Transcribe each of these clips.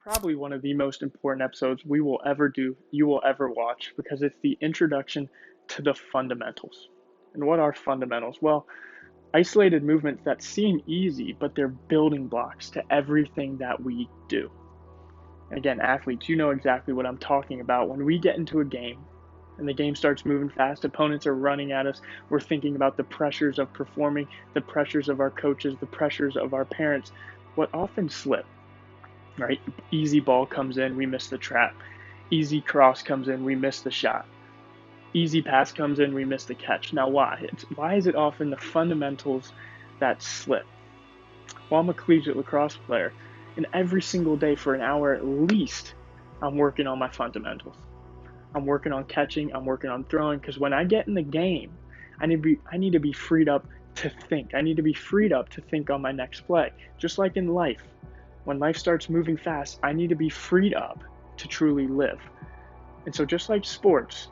probably one of the most important episodes we will ever do, you will ever watch, because it's the introduction to the fundamentals. And what are fundamentals? Well, isolated movements that seem easy, but they're building blocks to everything that we do. Again, athletes, you know exactly what I'm talking about. When we get into a game and the game starts moving fast, opponents are running at us, we're thinking about the pressures of performing, the pressures of our coaches, the pressures of our parents. What often slip, right? Easy ball comes in, we miss the trap. Easy cross comes in, we miss the shot. Easy pass comes in, we miss the catch. Now, why? Why is it often the fundamentals that slip? Well, I'm a collegiate lacrosse player, and every single day for an hour at least, I'm working on my fundamentals. I'm working on catching, I'm working on throwing, because when I get in the game, I need to be freed up to think. I need to be freed up to think on my next play. Just like in life, when life starts moving fast, I need to be freed up to truly live. And so, just like sports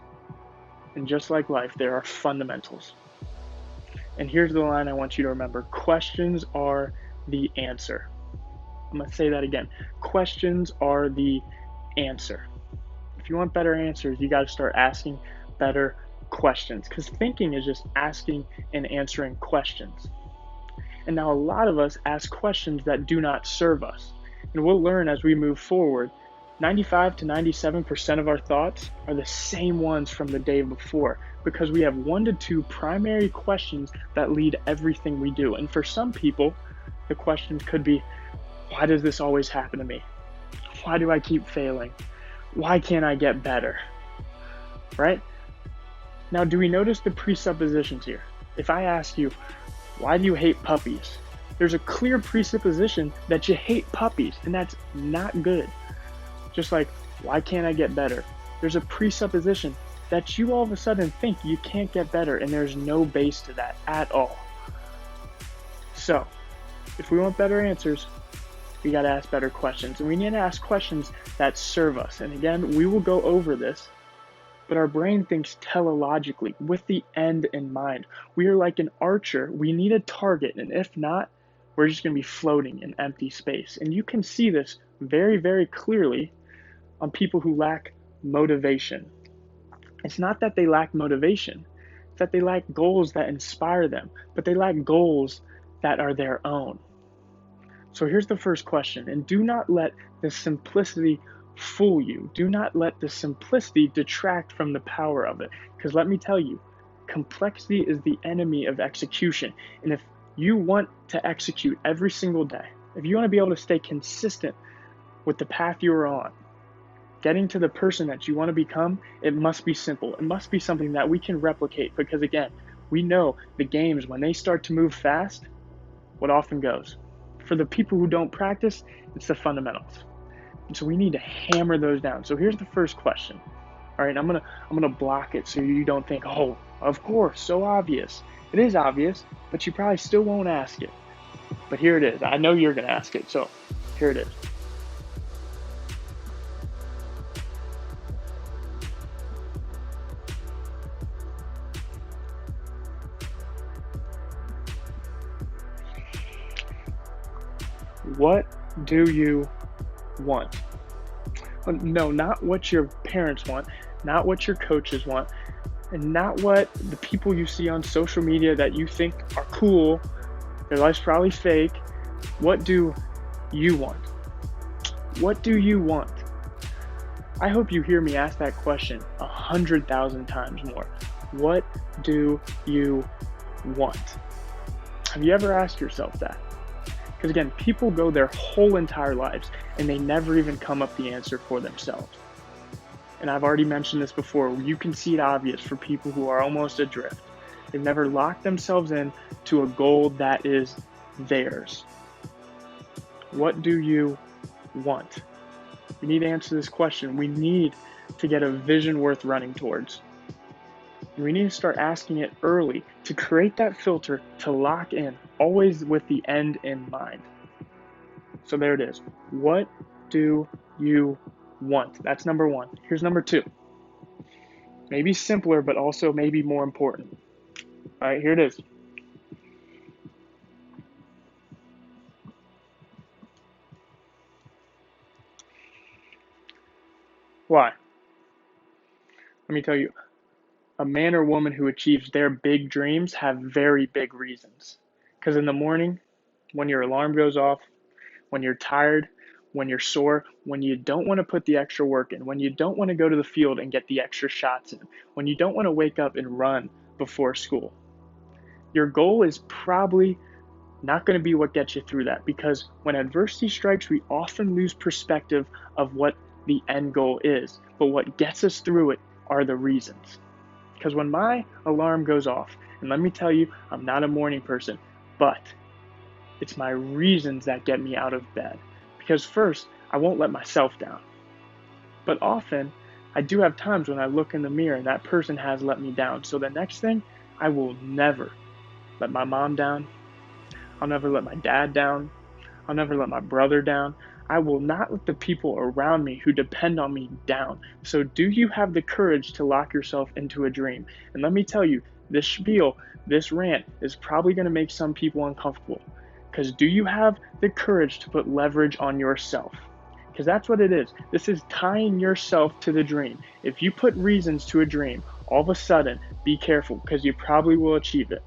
and just like life, there are fundamentals. And here's the line I want you to remember: questions are the answer. I'm going to say that again. Questions are the answer. If you want better answers, you got to start asking better questions, because thinking is just asking and answering questions. And now a lot of us ask questions that do not serve us. And we'll learn as we move forward 95 to 97% of our thoughts are the same ones from the day before, because we have one to two primary questions that lead everything we do. And for some people, the questions could be, why does this always happen to me? Why do I keep failing? Why can't I get better? Right? Now, do we notice the presuppositions here? If I ask you, why do you hate puppies? There's a clear presupposition that you hate puppies, and that's not good. Just like, why can't I get better? There's a presupposition that you all of a sudden think you can't get better, and there's no base to that at all. So, if we want better answers, we got to ask better questions, and we need to ask questions that serve us. And again, we will go over this, but our brain thinks teleologically with the end in mind. We are like an archer. We need a target, and if not, we're just going to be floating in empty space. And you can see this very, very clearly on people who lack motivation. It's not that they lack motivation, it's that they lack goals that inspire them, but they lack goals that are their own. So here's the first question, and do not let the simplicity fool you. Do not let the simplicity detract from the power of it. Because let me tell you, complexity is the enemy of execution. And if you want to execute every single day, if you want to be able to stay consistent with the path you are on, getting to the person that you want to become, it must be simple. It must be something that we can replicate, because again, we know the games, when they start to move fast, what often goes. For the people who don't practice, it's the fundamentals. And so we need to hammer those down. So here's the first question. All right, I'm gonna block it so you don't think, oh, of course, so obvious. It is obvious, but you probably still won't ask it. But here it is. I know you're gonna ask it, so here it is. What do you want? No, not what your parents want, not what your coaches want, and not what the people you see on social media that you think are cool. Their life's probably fake. What do you want? What do you want? I hope you hear me ask that question 100,000 times more. What do you want? Have you ever asked yourself that? Because again, people go their whole entire lives and they never even come up the answer for themselves. And I've already mentioned this before, you can see it obvious for people who are almost adrift. They've never locked themselves in to a goal that is theirs. What do you want? We need to answer this question. We need to get a vision worth running towards. And we need to start asking it early to create that filter to lock in, always with the end in mind. So there it is. What do you want? That's number one. Here's number two. Maybe simpler, but also maybe more important. All right, here it is. Why? Let me tell you, a man or woman who achieves their big dreams have very big reasons. Because in the morning, when your alarm goes off, when you're tired, when you're sore, when you don't want to put the extra work in, when you don't want to go to the field and get the extra shots in, when you don't want to wake up and run before school, your goal is probably not going to be what gets you through that, because when adversity strikes, we often lose perspective of what the end goal is. But what gets us through it are the reasons. Because when my alarm goes off, and let me tell you, I'm not a morning person, but it's my reasons that get me out of bed. Because first, I won't let myself down. But often, I do have times when I look in the mirror and that person has let me down. So the next thing, I will never let my mom down. I'll never let my dad down. I'll never let my brother down. I will not let the people around me who depend on me down. So do you have the courage to lock yourself into a dream? And let me tell you, this spiel, this rant is probably going to make some people uncomfortable. Because do you have the courage to put leverage on yourself? Because that's what it is. This is tying yourself to the dream. If you put reasons to a dream, all of a sudden, be careful because you probably will achieve it.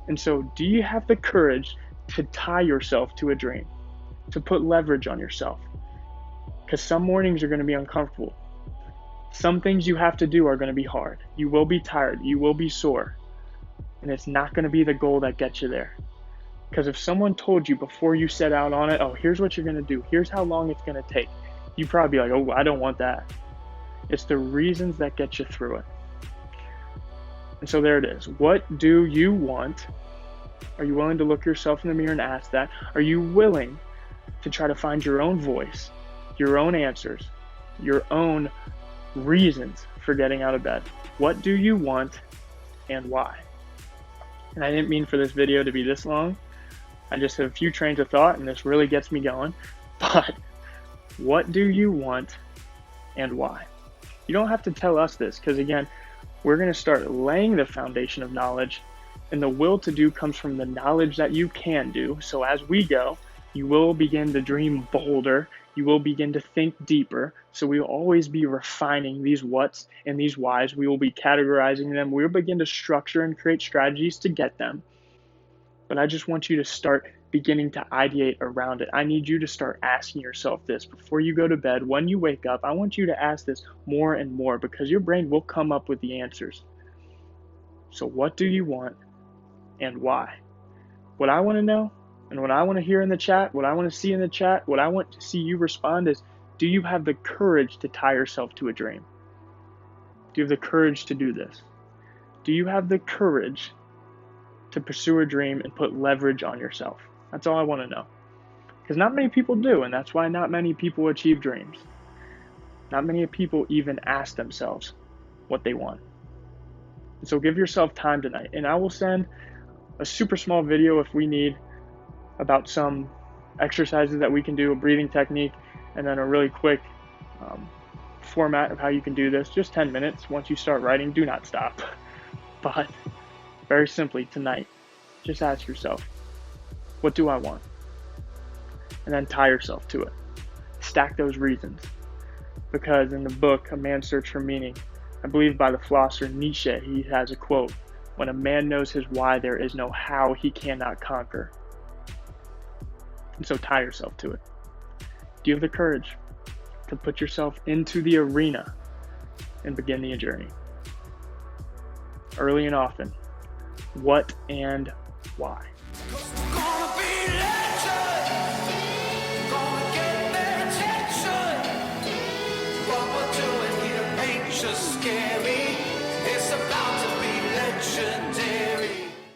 And so, do you have the courage to tie yourself to a dream, to put leverage on yourself? Because some mornings are going to be uncomfortable. Some things you have to do are going to be hard. You will be tired. You will be sore. And it's not going to be the goal that gets you there. Because if someone told you before you set out on it, oh, here's what you're going to do, here's how long it's going to take, you'd probably be like, oh, I don't want that. It's the reasons that get you through it. And so there it is. What do you want? Are you willing to look yourself in the mirror and ask that? Are you willing to try to find your own voice, your own answers, your own reasons for getting out of bed? What do you want and why? And I didn't mean for this video to be this long. I just have a few trains of thought and this really gets me going. But what do you want and why? You don't have to tell us this, because again, we're going to start laying the foundation of knowledge, and the will to do comes from the knowledge that you can do. So as we go, you will begin to dream bolder. You will begin to think deeper. So we will always be refining these whats and these whys. We will be categorizing them. We will begin to structure and create strategies to get them. But I just want you to start beginning to ideate around it. I need you to start asking yourself this before you go to bed. When you wake up, I want you to ask this more and more, because your brain will come up with the answers. So what do you want and why? What I want to know and what I want to hear in the chat, what I want to see in the chat, what I want to see you respond is, do you have the courage to tie yourself to a dream? Do you have the courage to do this? Do you have the courage to pursue a dream and put leverage on yourself? That's all I want to know. Because not many people do, and that's why not many people achieve dreams. Not many people even ask themselves what they want. And so give yourself time tonight, and I will send a super small video if we need about some exercises that we can do, a breathing technique, and then a really quick format of how you can do this. Just 10 minutes. Once you start writing, do not stop. But very simply tonight, just ask yourself, what do I want? And then tie yourself to it. Stack those reasons. Because in the book, A Man's Search for Meaning, I believe by the philosopher Nietzsche, he has a quote, when a man knows his why, there is no how he cannot conquer. And so tie yourself to it. Do you have the courage to put yourself into the arena and begin the journey? Early and often. What and why? Scary, it's about to be legendary.